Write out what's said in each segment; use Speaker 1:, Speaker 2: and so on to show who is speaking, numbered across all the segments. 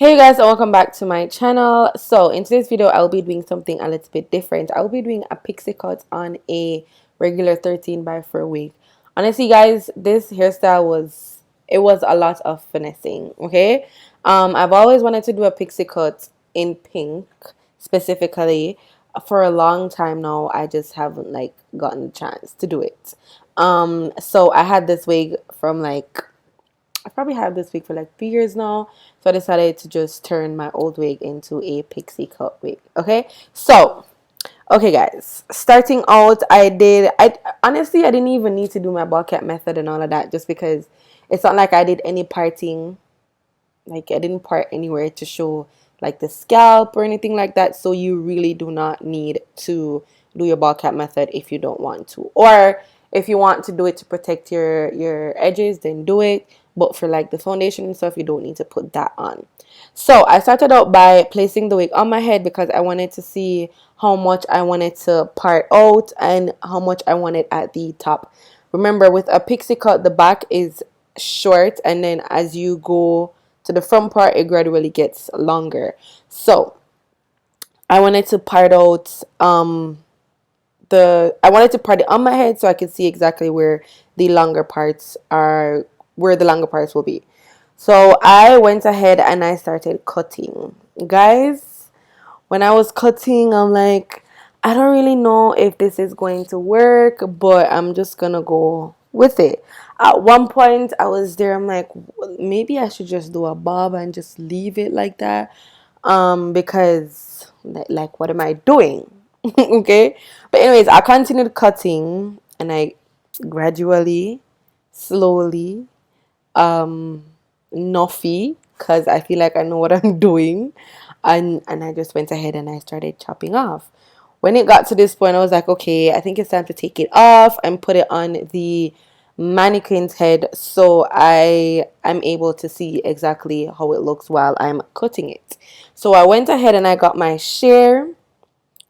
Speaker 1: Hey guys, and welcome back to my channel. So in today's video I'll be doing something a little bit different. I'll be doing a pixie cut on a regular 13 by 4 wig. Honestly guys, this hairstyle was a lot of finessing. Okay, I've always wanted to do a pixie cut in pink specifically for a long time now. I just haven't gotten the chance to do it. So I had this wig from I probably had this wig for 3 years now. So I decided to just turn my old wig into a pixie cut wig. Okay. So, okay guys. Starting out, I honestly, I didn't even need to do my ball cap method and all of that just because it's not like I did any parting. Like I didn't part anywhere to show like the scalp or anything like that. So you really do not need to do your ball cap method if you don't want to. Or if you want to do it to protect your edges, then do it. But for like the foundation and stuff, you don't need to put that on. So I started out by placing the wig on my head because I wanted to see how much I wanted to part out and how much I wanted at the top. Remember, with a pixie cut, the back is short, and then as you go to the front part, it gradually gets longer. So I wanted to part out I wanted to part it on my head so I could see exactly where the longer parts will be. So I went ahead and I started cutting. Guys, when I was cutting, I'm like, I don't really know if this is going to work, but I'm just gonna go with it. At one point, I was there, I'm like, maybe I should just do a bob and just leave it like that. Because, like, what am I doing? Okay. But, anyways, I continued cutting and I gradually, slowly, nuffy, because I feel like I know what I'm doing, and I just went ahead and I started chopping off. When it got to this point, I was like, okay, I think it's time to take it off and put it on the mannequin's head so I am able to see exactly how it looks while I'm cutting it. So I went ahead and I got my shear.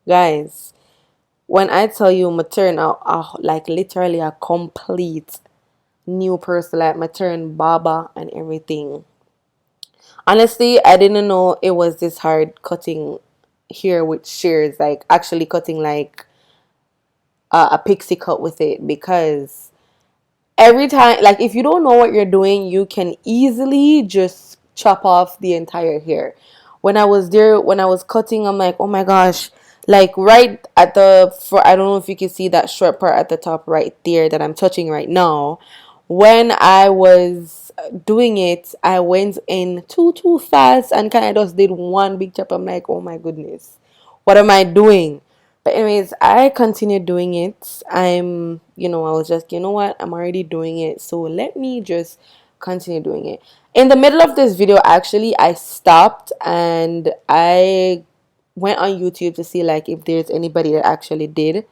Speaker 1: Guys, when I tell you maternal, like literally a complete new person, like matern baba and everything. Honestly, I didn't know it was this hard cutting hair with shears, like actually cutting like a pixie cut with it, because every time, like if you don't know what you're doing, you can easily just chop off the entire hair. When I was there, when I was cutting, I'm like, oh my gosh, like right at the for I don't know if you can see that short part at the top right there that I'm touching right now. When I was doing it, I went in too fast and kind of just did one big chop. I'm like, oh my goodness, what am I doing? But anyways, I continued doing it. I was just, you know what, I'm already doing it, so let me just continue doing it. In the middle of this video, actually, I stopped and I went on YouTube to see like if there's anybody that actually did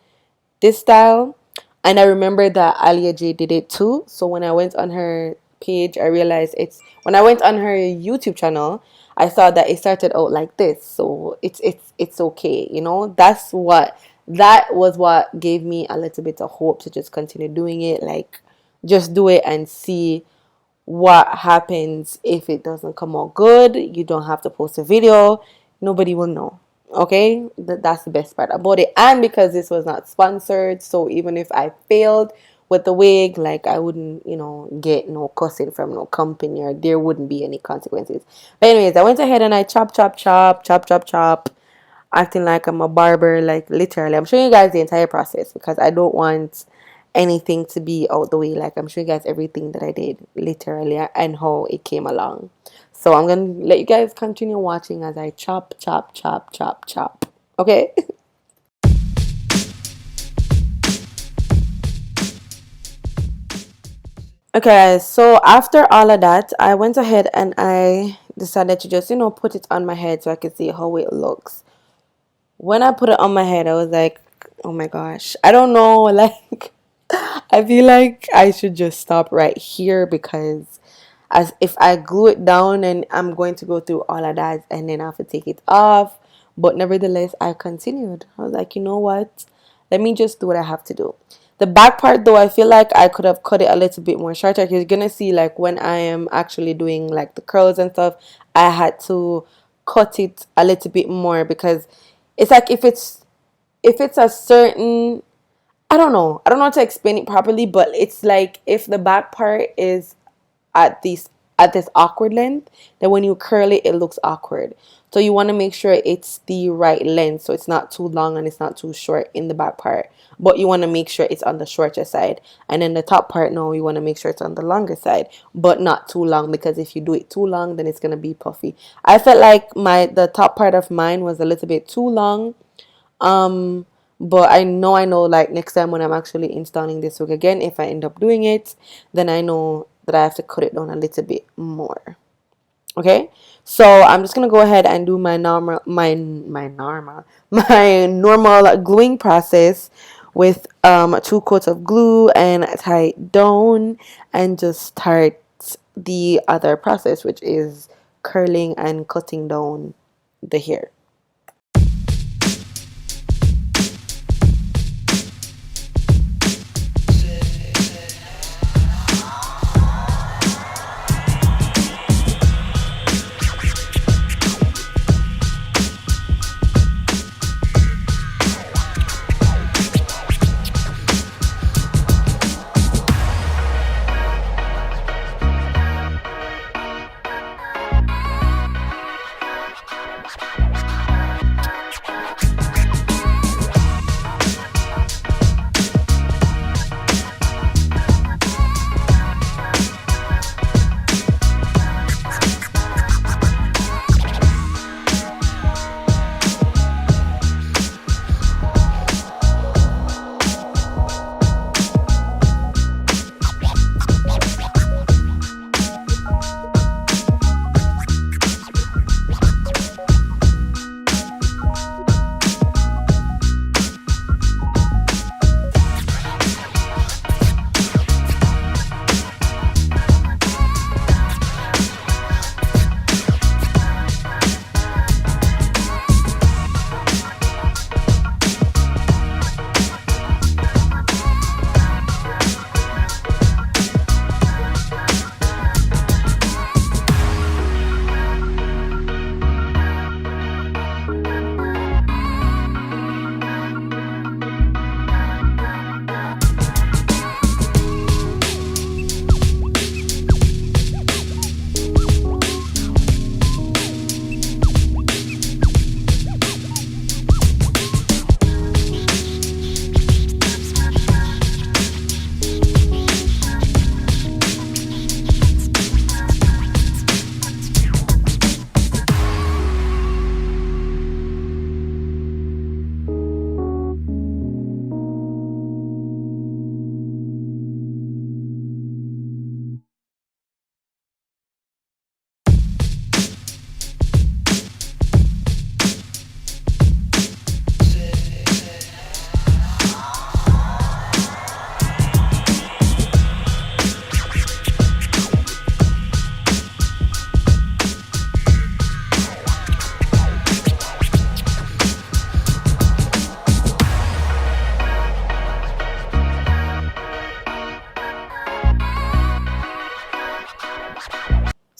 Speaker 1: this style. And I remember that Alia J did it too. So when I went on her page, I realized when I went on her YouTube channel, I saw that it started out like this. So it's okay, that was what gave me a little bit of hope to just continue doing it. Like, just do it and see what happens. If it doesn't come out good, you don't have to post a video. Nobody will know. Okay, that's the best part about it. And because this was not sponsored, so even if I failed with the wig, like I wouldn't, get no cussing from no company, or there wouldn't be any consequences. But anyways, I went ahead and I chop, acting like I'm a barber, like literally. I'm showing you guys the entire process because I don't want anything to be out the way. Like, I'm showing you guys everything that I did literally and how it came along. So I'm gonna let you guys continue watching as I chop. Okay. Okay, so after all of that, I went ahead and I decided to just, put it on my head so I could see how it looks. When I put it on my head, I was like, oh my gosh, I don't know, like, I feel like I should just stop right here, because as if I glue it down and I'm going to go through all of that and then I have to take it off. But nevertheless, I continued. I was like, you know what? Let me just do what I have to do. The back part though, I feel like I could have cut it a little bit more shorter. You're gonna see like when I am actually doing like the curls and stuff, I had to cut it a little bit more because it's like if it's a certain, I don't know how to explain it properly, but it's like if the back part is at this awkward length, then when you curl it, it looks awkward. So you want to make sure it's the right length, so it's not too long and it's not too short in the back part, but you want to make sure it's on the shorter side. And then the top part, no, you want to make sure it's on the longer side, but not too long, because if you do it too long, then it's going to be puffy. I felt like the top part of mine was a little bit too long. um but I know like next time when I'm actually installing this wig again, if I end up doing it, then I know that I have to cut it down a little bit more. Okay, so I'm just gonna go ahead and do my normal my normal gluing process with 2 coats of glue and tie it down, and just start the other process, which is curling and cutting down the hair.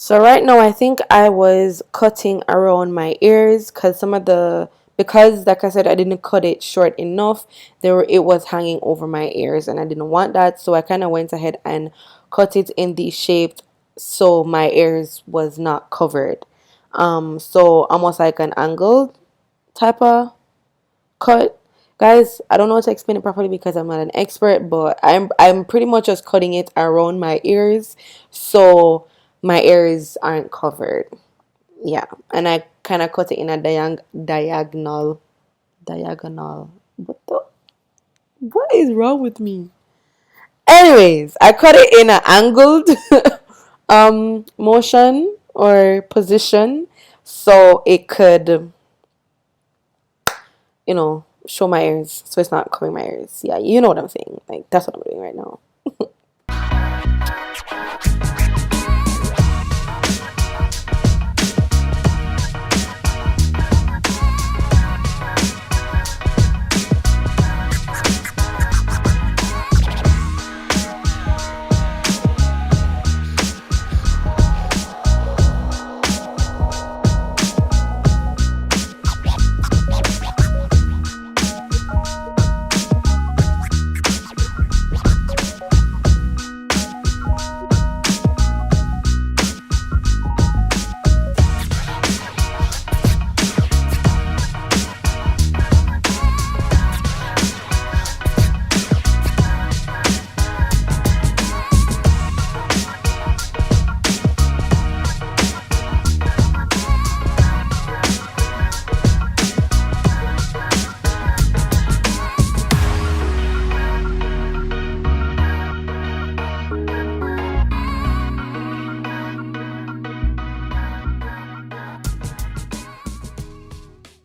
Speaker 1: So right now I think I was cutting around my ears, because like I said, I didn't cut it short enough. It was hanging over my ears and I didn't want that, so I kind of went ahead and cut it in the shape so my ears was not covered. So almost like an angled type of cut. Guys, I don't know how to explain it properly because I'm not an expert, but I'm pretty much just cutting it around my ears so my ears aren't covered. Yeah, and I kind of cut it in a diagonal. What is wrong with me? Anyways, I cut it in an angled motion or position so it could, show my ears, so it's not covering my ears. Yeah, you know what I'm saying. Like, that's what I'm doing right now.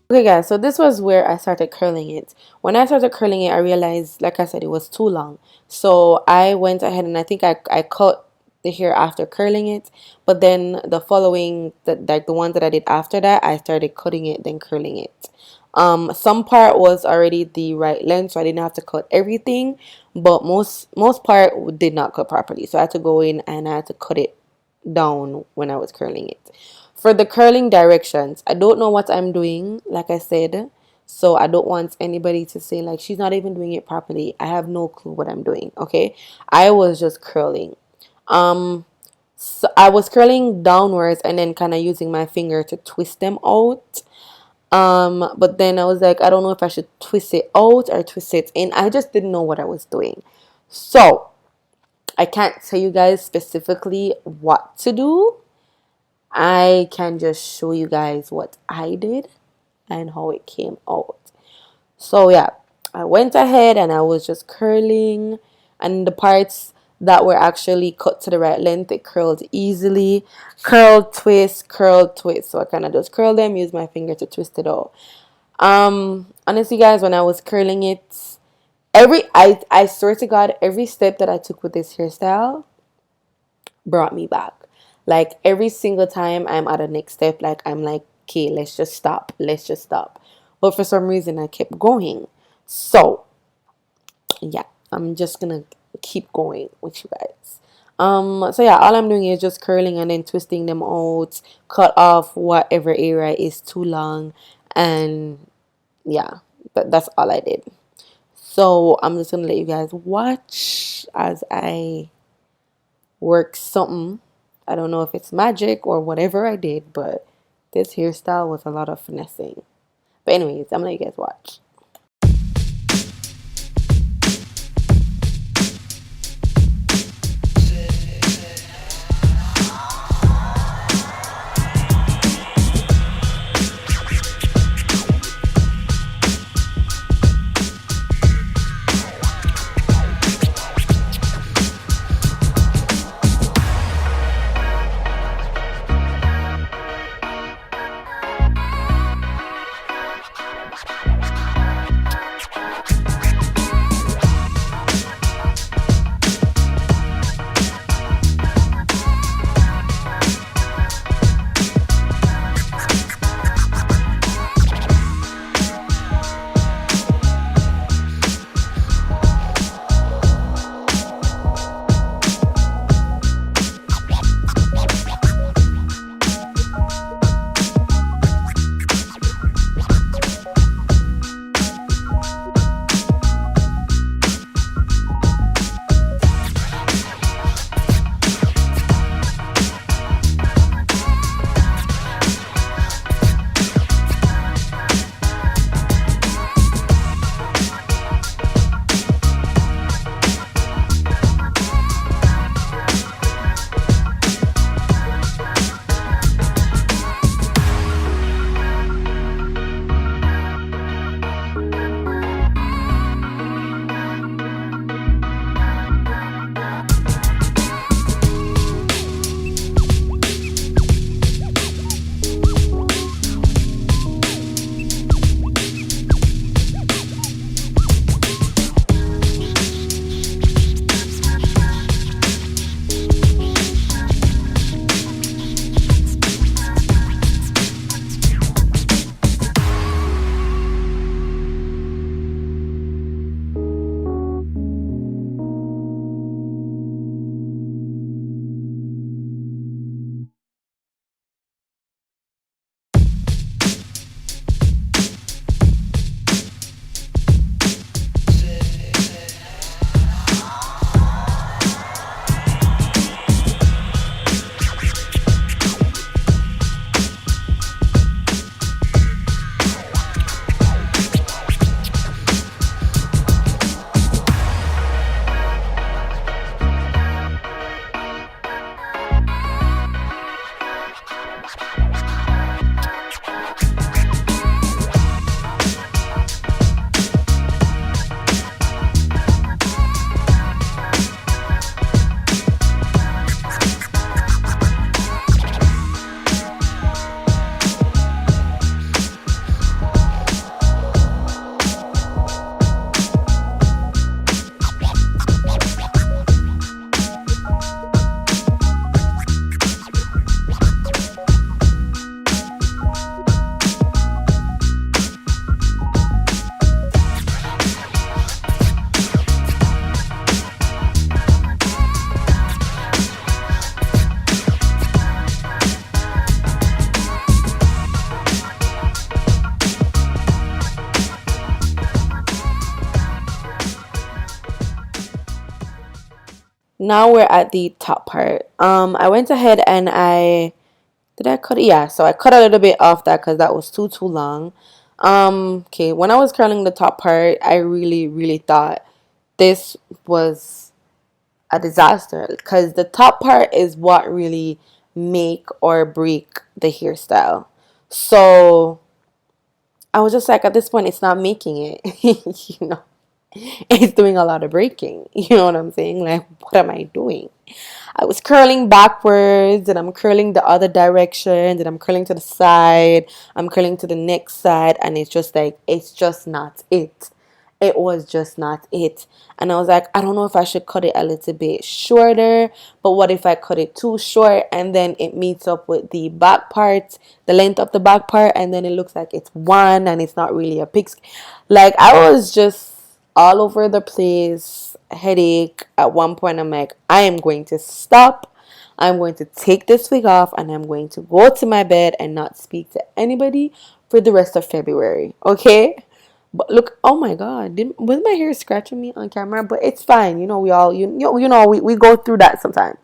Speaker 1: Okay, guys, so this was where I started curling it. When I started curling it, I realized, like I said, it was too long. So I went ahead and I think I cut the hair after curling it. But then the following, like the ones that I did after that, I started cutting it, then curling it. Some part was already the right length, so I didn't have to cut everything. But most part did not cut properly. So I had to go in and I had to cut it down when I was curling it. For the curling directions, I don't know what I'm doing, like I said, so I don't want anybody to say like she's not even doing it properly. I have no clue what I'm doing, okay? I was just curling. So I was curling downwards and then kind of using my finger to twist them out. But then I was like, I don't know if I should twist it out or twist it in. I just didn't know what I was doing. So I can't tell you guys specifically what to do. I can just show you guys what I did and how it came out. So yeah, I went ahead and I was just curling, and the parts that were actually cut to the right length, it curled easily. Curl, twist, curl, twist. So I kind of just curl them, use my finger to twist it out. Honestly guys, when I was curling it, I swear to God, every step that I took with this hairstyle brought me back. Like every single time I'm at a next step, like I'm like, okay, let's just stop. Let's just stop. But for some reason I kept going. So yeah, I'm just gonna keep going with you guys. So yeah, all I'm doing is just curling and then twisting them out, cut off whatever area is too long, and yeah, that's all I did. So I'm just gonna let you guys watch as I work something. I don't know if it's magic or whatever I did, but this hairstyle was a lot of finessing. But anyways, I'm gonna let you guys watch. now we're at the top part. I went ahead and did I cut it? Yeah, so I cut a little bit off that because that was too long. Okay, when I was curling the top part, I really thought this was a disaster because the top part is what really make or break the hairstyle. So I was just like, at this point, it's not making it. you know, it's doing a lot of breaking. You know what I'm saying? Like, what am I doing? I was curling backwards and I'm curling the other direction and I'm curling to the side. I'm curling to the next side, and it's just like, it's just not it. It was just not it. And I was like, I don't know if I should cut it a little bit shorter, but what if I cut it too short and then it meets up with the back part, the length of the back part, and then it looks like it's one and it's not really a pixie. Like, I was just all over the place, headache. At one point, I'm like, I am going to stop. I'm going to take this wig off and I'm going to go to my bed and not speak to anybody for the rest of February. Okay? But look, oh my God, was my hair scratching me on camera? But it's fine. You know, we all, we go through that sometimes.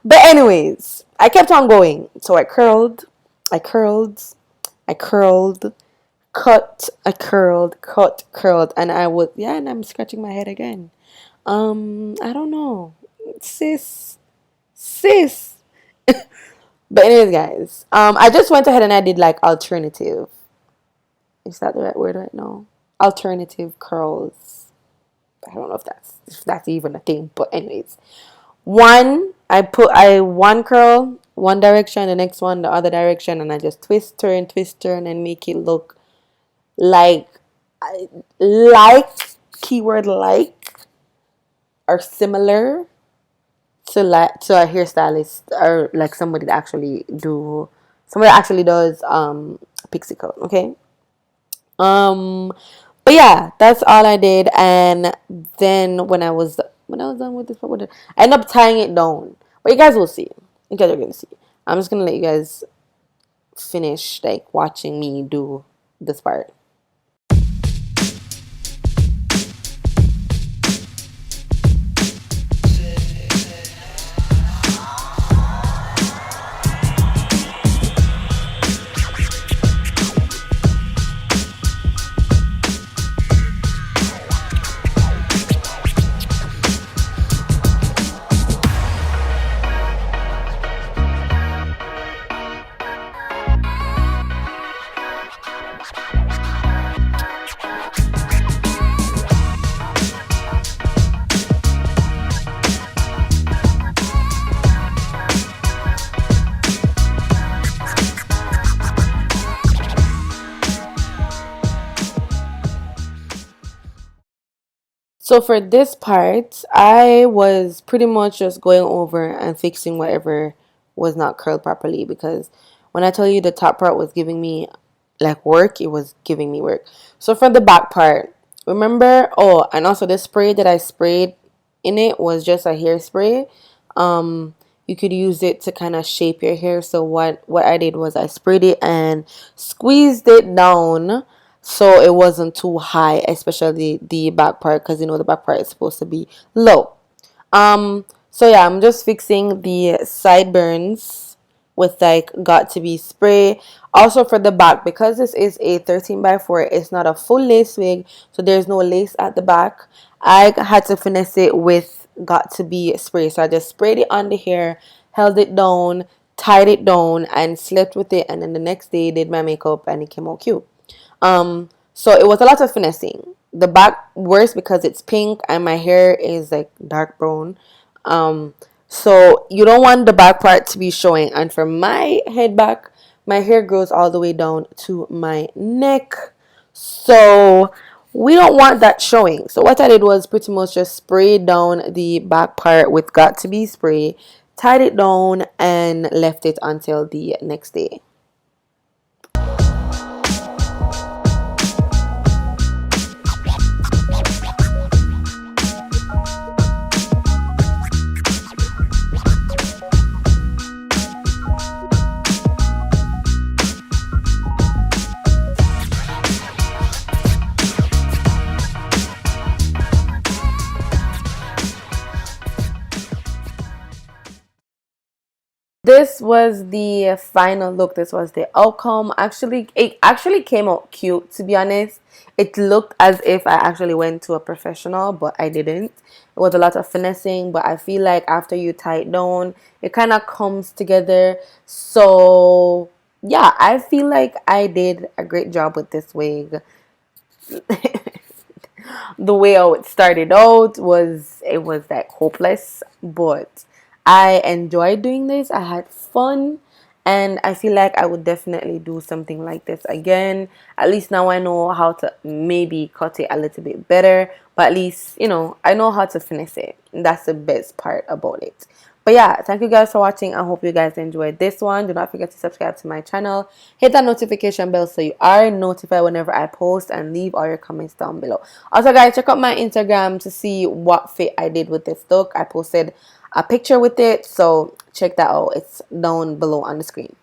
Speaker 1: But anyways, I kept on going. So I curled, I curled, curled, and and I'm scratching my head again. I don't know, sis. But anyways, guys, I just went ahead and I did like alternative. Is that the right word right now? Alternative curls. I don't know if that's even a thing, but anyways, one curl one direction, the next one the other direction, and I just twist, turn, and make it look like like keyword like or similar to a hairstylist or like somebody that actually does pixie cut. Okay. um but yeah, that's all I did. And then when I was done with this, I ended up tying it down, but you guys will see. You guys are gonna see. I'm just gonna let you guys finish like watching me do this part. So for this part, I was pretty much just going over and fixing whatever was not curled properly, because when I tell you the top part was giving me like work, it was giving me work. So for the back part, remember, oh, and also the spray that I sprayed in it was just a hairspray. You could use it to kind of shape your hair. So what I did was I sprayed it and squeezed it down so it wasn't too high, especially the back part, because the back part is supposed to be low. So yeah, I'm just fixing the sideburns with like got to be spray. Also for the back, because this is a 13x4, it's not a full lace wig, so there's no lace at the back. I had to finesse it with got to be spray. So I just sprayed it on the hair, held it down, tied it down, and slept with it. And then the next day did my makeup and it came out cute. So it was a lot of finessing. The back worse because it's pink and my hair is like dark brown. So you don't want the back part to be showing. And for my head back, my hair grows all the way down to my neck. So we don't want that showing. So what I did was pretty much just spray down the back part with got to be spray, tied it down, and left it until the next day. This was the final look. This was the outcome. Actually, it actually came out cute, to be honest. It looked as if I actually went to a professional, but I didn't. It was a lot of finessing, but I feel like after you tie it down, it kind of comes together. So, yeah, I feel like I did a great job with this wig. The way how it started out was, it was like hopeless, but I enjoyed doing this. I had fun, and I feel like I would definitely do something like this again. At least now I know how to maybe cut it a little bit better, but at least, you know, I know how to finish it. That's the best part about it. But yeah, thank you guys for watching. I hope you guys enjoyed this one. Do not forget to subscribe to my channel. Hit that notification bell so you are notified whenever I post, and leave all your comments down below. Also, guys, check out my Instagram to see what fit I did with this look. I posted a picture with it, so check that out. It's down below on the screen.